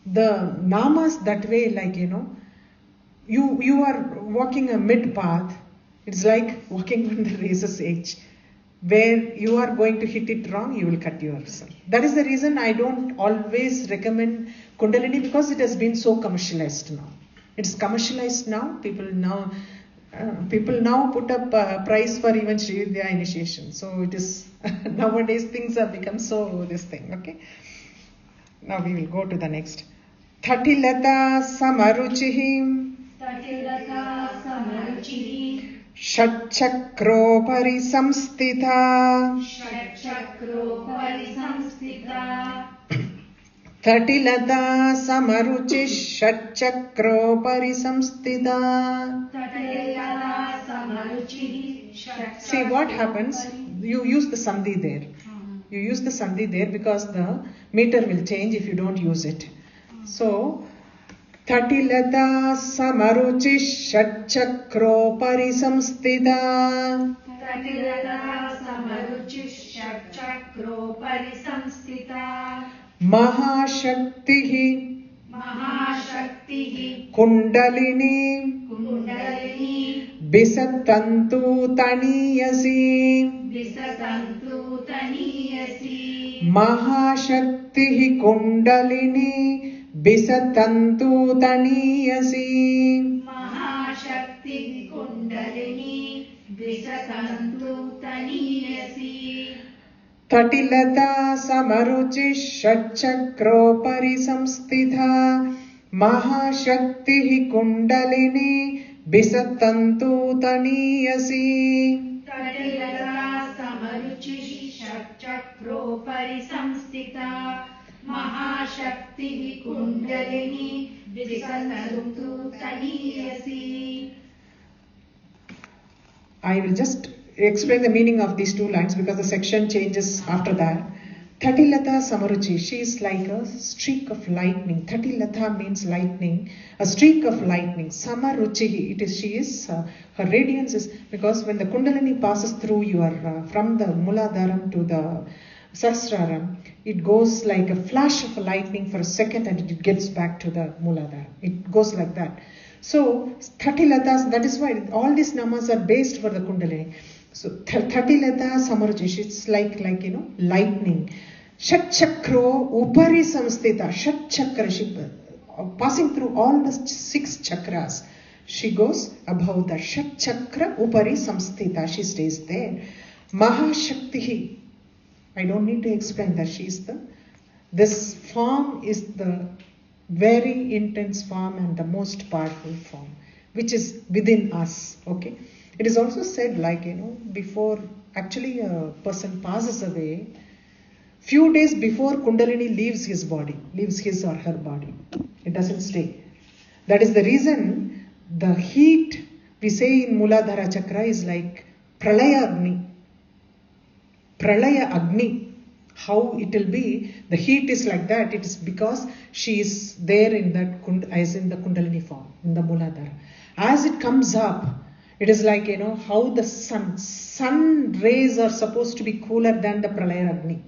Speaker 1: the namas that way, you are walking a mid path. It's like walking on the razor's edge. Where you are going to hit it wrong, you will cut yourself. That is the reason I don't always recommend Kundalini, because it has been so commercialized now. It's commercialized now. People now put up a price for even Sri Vidya initiation. So it is nowadays things have become so this thing. Okay. Now we will go to the next. Thatilata Samaruchihim.
Speaker 2: Tatilata Samaruchihi.
Speaker 1: Shatchakropari samstita.
Speaker 2: Shatchakropari samstita.
Speaker 1: Tatilata Samaruchi Shatchakropari samstita.
Speaker 2: Tatilata Samaruchihi.
Speaker 1: See what happens? You use the sandhi there. You use the sandhi there because the meter will change if you don't use it. So, Tatilata Samaruchi Shatchakropari samstita.
Speaker 2: Tatilata Samaruchi Shatchakropari samstita.
Speaker 1: Mahashaktihi.
Speaker 2: Mahashaktihi.
Speaker 1: Kundalini.
Speaker 2: Kundalini.
Speaker 1: Bisatantu taniyasi.
Speaker 2: Visatantu taniyasi.
Speaker 1: Mahashaktihi Kundalini. Bisatantu taniyasi.
Speaker 2: Mahashakti Kundalini. Visatantu taniyasi.
Speaker 1: Tatilata Samaruchi Shatchakropari samstitha. Mahashaktihi Kundalini. Bisatantu taniyasi.
Speaker 2: Tatilata Samaruchi Shatchakropari samstita. Mahashakti Kundalini. Visatantu taniyasi.
Speaker 1: I will just explain the meaning of these 2 lines because the section changes after that. Tatilata Samaruchi, she is like a streak of lightning. Tatilata means lightning, a streak of lightning. Samaruchi, she is, her radiance is, because when the Kundalini passes through your, from the Muladharam to the Sahasraram, it goes like a flash of lightning for a second and it gets back to the Muladharam. It goes like that. So, Thatilatas, that is why all these namas are based for the Kundalini. So, Thatilata Samaruchi, it's like lightning. Shatchakro Upari Samstita. Shatchakra, she passing through all the 6 chakras. She goes above the Shatchakra Upari Samstita. She stays there. Mahashaktihi. I don't need to explain that this form is the very intense form and the most powerful form, which is within us. Okay. It is also said, like, before actually a person passes away, few days before Kundalini leaves his or her body. It doesn't stay. That is the reason the heat we say in Muladhara Chakra is like Pralaya Agni. Pralaya Agni. How it will be, the heat is like that, it is because she is there in that as in the Kundalini form, in the Muladhara. As it comes up, it is like, how the sun rays are supposed to be cooler than the Pralaya Agni.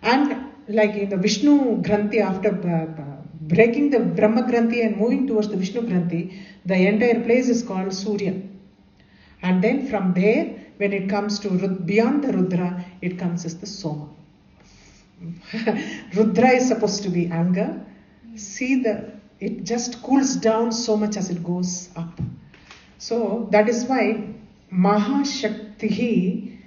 Speaker 1: And like in the Vishnu Granthi, after breaking the Brahma Granthi and moving towards the Vishnu Granthi, the entire place is called Surya. And then from there, when it comes to beyond the Rudra, it comes as the Soma. Rudra is supposed to be anger. See, it just cools down so much as it goes up. So that is why Mahashaktihi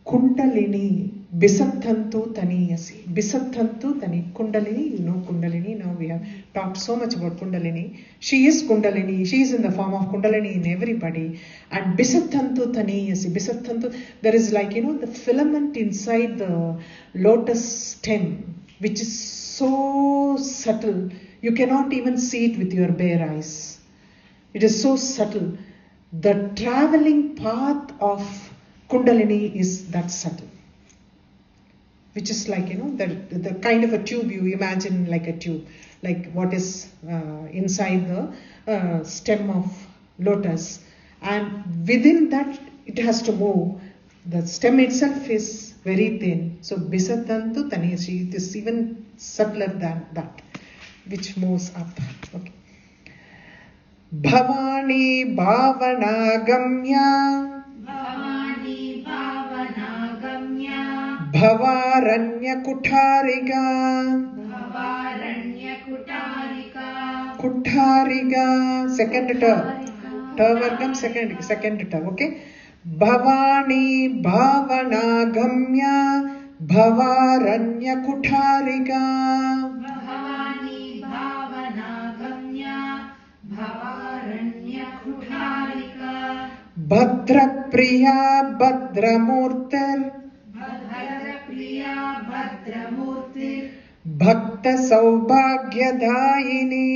Speaker 1: Kundalini Bisattantu Taniyasi. Bisattantu Tani. Kundalini, Kundalini. Now we have talked so much about Kundalini. She is Kundalini. She is in the form of Kundalini in everybody. And Bisattantu Taniyasi. Bisattantu, there is like, the filament inside the lotus stem, which is so subtle. You cannot even see it with your bare eyes. It is so subtle. The traveling path of Kundalini is that subtle. Which is like, the kind of a tube you imagine, like a tube, like what is inside the stem of lotus. And within that, it has to move. The stem itself is very thin. So, Bisattantu Taniyasi, it is even subtler than that, which moves up. Okay. Bhavani Bhavana Gamya.
Speaker 2: Bhavani Bhavana Gamya.
Speaker 1: Bhavaranya Kuthariga.
Speaker 2: Bhavaranya Kutarika.
Speaker 1: Kuthariga. Second term. Tavargam second term. Okay. Bhavani Bhavana Gamya. Bhavaranya Kuthariga.
Speaker 2: Bhavani Bhavana Gamya. Bhavaranya Kutarika.
Speaker 1: Bhadra Priya Bhadramurtir.
Speaker 2: Bhadra Priya Bhadramurti.
Speaker 1: Bhakta Saubhagyadayini.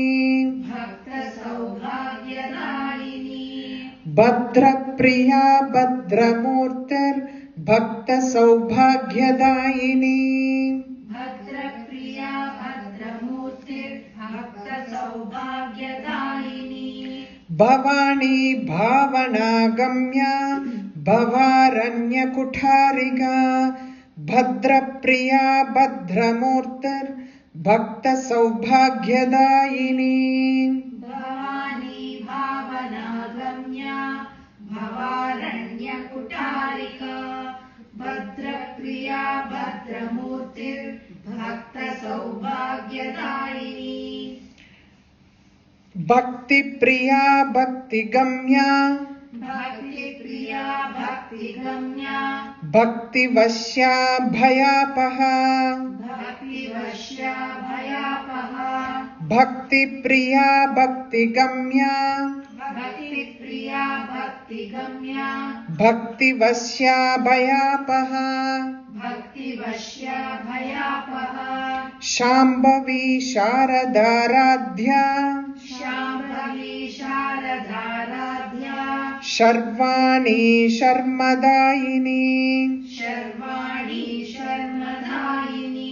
Speaker 2: Bhakta Saubhagyadayini.
Speaker 1: Bhadra Priya Bhadramurtir. Bhakta Saubhagyadayini.
Speaker 2: Bhadra Priya Bhadramurti. Bhakta Saubhagyadayini.
Speaker 1: Bhavani Bhavana Gamya. Bhavaranya Kuthariga. Bhadra Priya Bhadramurtir. Bhakta Saubhagyadayini.
Speaker 2: Bhavani Bhavana Gamya. Bhavaranya Kutarika. Bhadra Priya Bhadramurti. Bhakta Saubhagyadayini.
Speaker 1: Bhakti Priya Bhakti Gamya.
Speaker 2: Bhakti Priya Bhakti Gamya.
Speaker 1: Bhakti Vashya Bhayapaha.
Speaker 2: Bhakti Vashya Bhayapaha.
Speaker 1: Bhakti Priya Bhakti Gamya.
Speaker 2: Bhakti Priya Bhakti Gamya.
Speaker 1: Bhakti Vashya Bhayapaha.
Speaker 2: Bhakti Vashya Bhayapaha.
Speaker 1: Shambhavi Sharadaradhya.
Speaker 2: Shambhavi Sharadaradhya.
Speaker 1: Sharvani Sharmadayini.
Speaker 2: Sharvani Sharmadayini.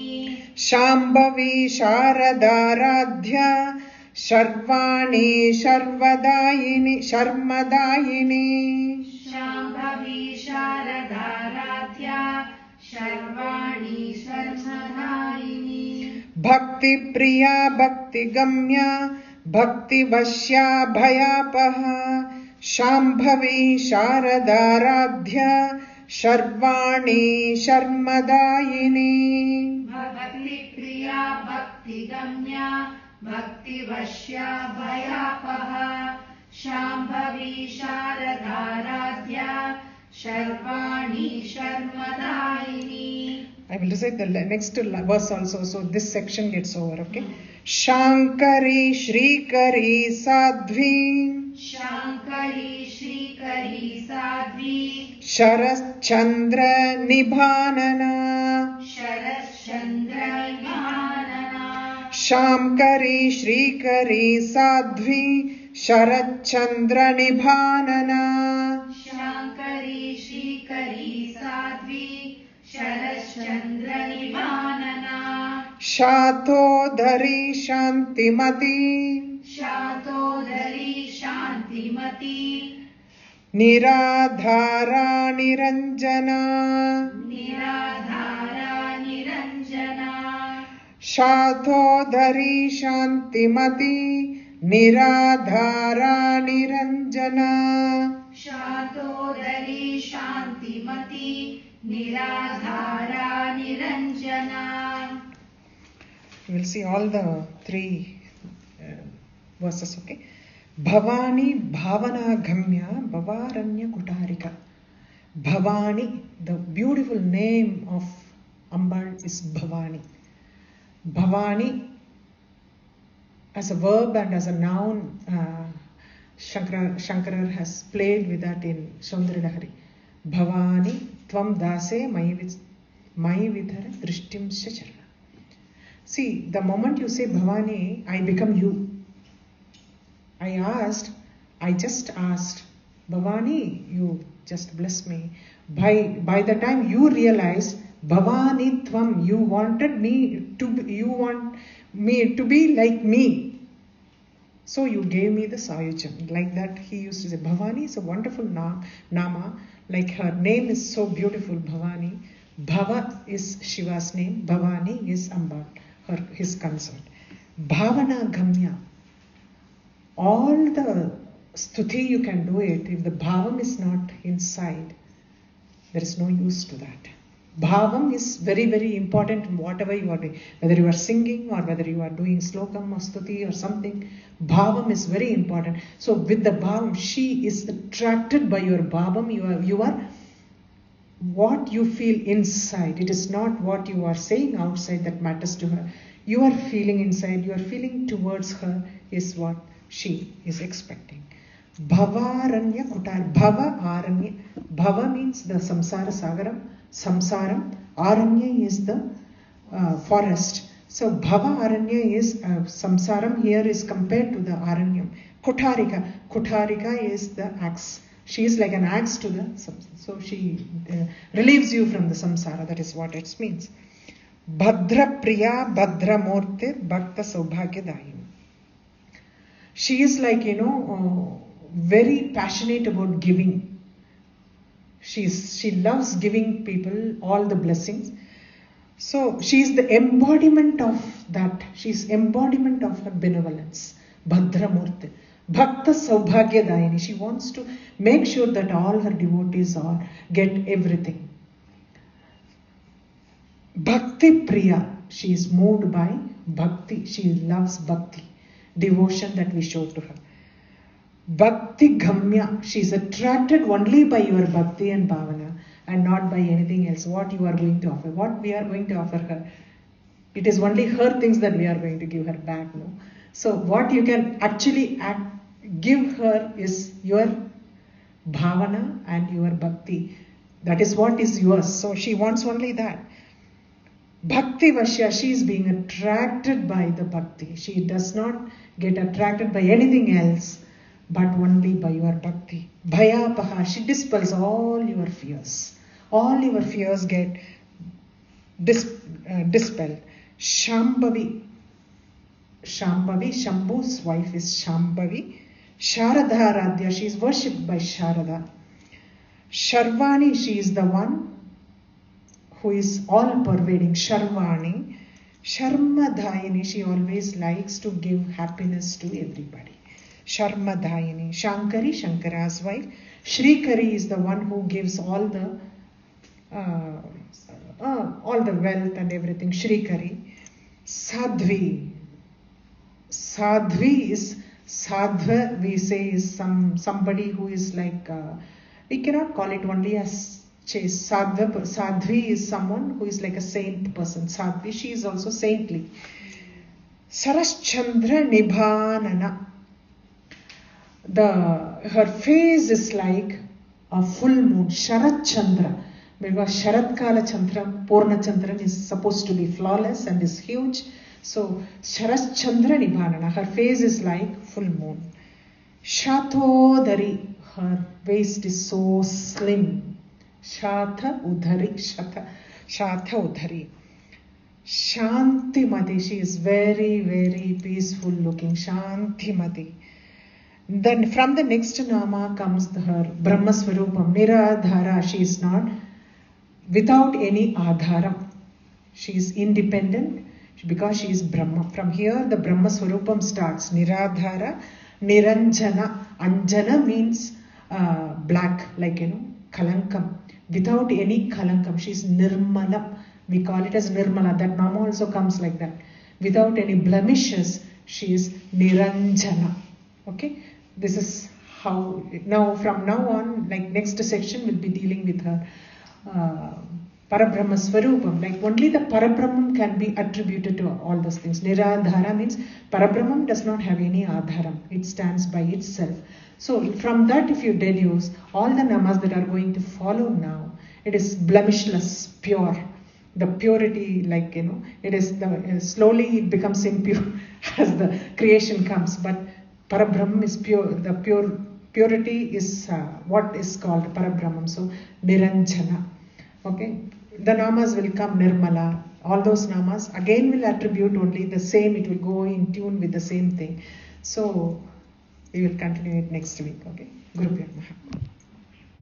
Speaker 1: Shambhavi Sharadaradhya. Sharvani Sharmadayini.
Speaker 2: Shambhavi Sharadaradhya. Sharvani Sharmadayini.
Speaker 1: Bhakti Priya Bhakti Gamya. Bhakti Vashya Bhayapaha. Shambhavi Sharadaradhya. Sharvani Sharmadayini.
Speaker 2: Bhakti Priya Bhakti Gamya. Bhakti Vashya Bhayapaha. Shambhavi Sharadaradhya. Sharvani Sharmadayini.
Speaker 1: I will recite the next verse also, so this section gets over, okay? Shankari Shrikari Sadhvi
Speaker 2: Shankari Shrikari Sadhvi
Speaker 1: Sharat Chandra Nibhanana
Speaker 2: Sharat Chandra Nibhanana
Speaker 1: Shamkari Shrikari Sadhvi Sharat Chandra Nibhanana
Speaker 2: Shankari Shrikari Sadhvi Sharat Chandra Nibhanana
Speaker 1: Shatodhari Shantimati
Speaker 2: Shatodhari Shantimati
Speaker 1: Niradhara Niranjana
Speaker 2: Niradhara Niranjana
Speaker 1: Shatodhari Shantimati Niradhara Niranjana
Speaker 2: Shatodhari Shantimati Niradhara Niranjana.
Speaker 1: You will see all the three verses, okay? Bhavani Bhavana Gamya Bhavaranya Kutarika. Bhavani, the beautiful name of Ambal is Bhavani. Bhavani, as a verb and as a noun, Shankara has played with that in Saundara Lahari. Bhavani Tvam Dase Mai Vidhara Drishtim Shachara. See, the moment you say Bhavani, I become you. I just asked, Bhavani, you just bless me. By the time you realize, Bhavani Tvam, you want me to be like me. So you gave me the Sayujam. Like that he used to say, Bhavani is a wonderful nama. Like her name is so beautiful, Bhavani. Bhava is Shiva's name. Bhavani is Amba, his consort. Bhavana Gamya. All the stuti you can do it. If the bhavam is not inside, there is no use to that. Bhavam is very, very important in whatever you are doing. Whether you are singing or whether you are doing slokam or stuti or something, bhavam is very important. So with the bhavam, she is attracted by your bhavam. You are what you feel inside. It is not what you are saying outside that matters to her. You are feeling inside, you are feeling towards her is what she is expecting. Bhavaranya Kutar. Bhava Aranya. Bhava means the samsara sagaram. Samsaram. Aranya is the forest. So Bhava Aranya is samsaram here is compared to the Aranyam. Kutarika. Kutarika is the axe. She is like an axe to the samsara. So she relieves you from the samsara. That is what it means. Bhadra Priya Bhadra Murti Bhakta Saubhagyadayini. She is like, very passionate about giving. She loves giving people all the blessings. So she is the embodiment of that. She is embodiment of her benevolence. Bhadra Murti. Bhakta Saubhagyadayini. She wants to make sure that all her devotees get everything. Bhakti Priya. She is moved by bhakti. She loves bhakti. Devotion that we show to her. Bhakti Gamya. She is attracted only by your bhakti and bhavana and not by anything else. What you are going to offer. What we are going to offer her. It is only her things that we are going to give her back. No? So what you can actually give her is your bhavana and your bhakti. That is what is yours. So she wants only that. Bhakti Vashya, she is being attracted by the bhakti. She does not get attracted by anything else, but only by your bhakti. Bhayapaha, she dispels all your fears. All your fears get dispelled. Shambhavi, Shambhu's wife is Shambhavi. Sharada Radhya, she is worshipped by Sharada. Sharvani, she is the one who is all pervading. Sharvani. Sharmadayini, she always likes to give happiness to everybody. Sharmadayini. Shankari, Shankara's wife. Shrikari is the one who gives all the wealth and everything. Shrikari. Sadhvi. Sadhvi is Sadhva, we say, is somebody who is like, we cannot call it only as Sadhvi is someone who is like a saint person. Sadhvi, she is also saintly. Saraschandra Nibhanana. Her face is like a full moon. Sharat Chandra. Because Sharat Kala Chandra, Purna Chandran is supposed to be flawless and is huge. So Sharat Chandra Nibhanana. Her face is like full moon. Shatodari. Her waist is so slim. Shatha Udhari. Shatha Udhari. Shantimati. She is very, very peaceful looking. Shantimati. Then from the next nama comes her Brahma Swarupam. Niradhara. She is not without any adharam. She is independent because she is Brahma. From here the Brahma Swarupam starts. Niradhara. Niranjana. Anjana means black, like Kalankam. Without any Kalankam. She is Nirmala. We call it as Nirmala. That nama also comes like that. Without any blemishes, she is Niranjana. Okay? This is how, now from now on, like next section will be dealing with her Parabrahma Swarupam. Like only the Parabrahman can be attributed to all those things. Niradhara means Parabrahman does not have any adharam. It stands by itself. So from that if you deduce, all the namas that are going to follow now, it is blemishless, pure. The purity, like it is slowly it becomes impure as the creation comes. But Parabrahman is pure. The purity is what is called Parabrahman. So Niranjana. Okay. The namas will come Nirmala. All those namas again will attribute only the same. It will go in tune with the same thing. So we will continue it next week. Okay. Guru Pya Namaha.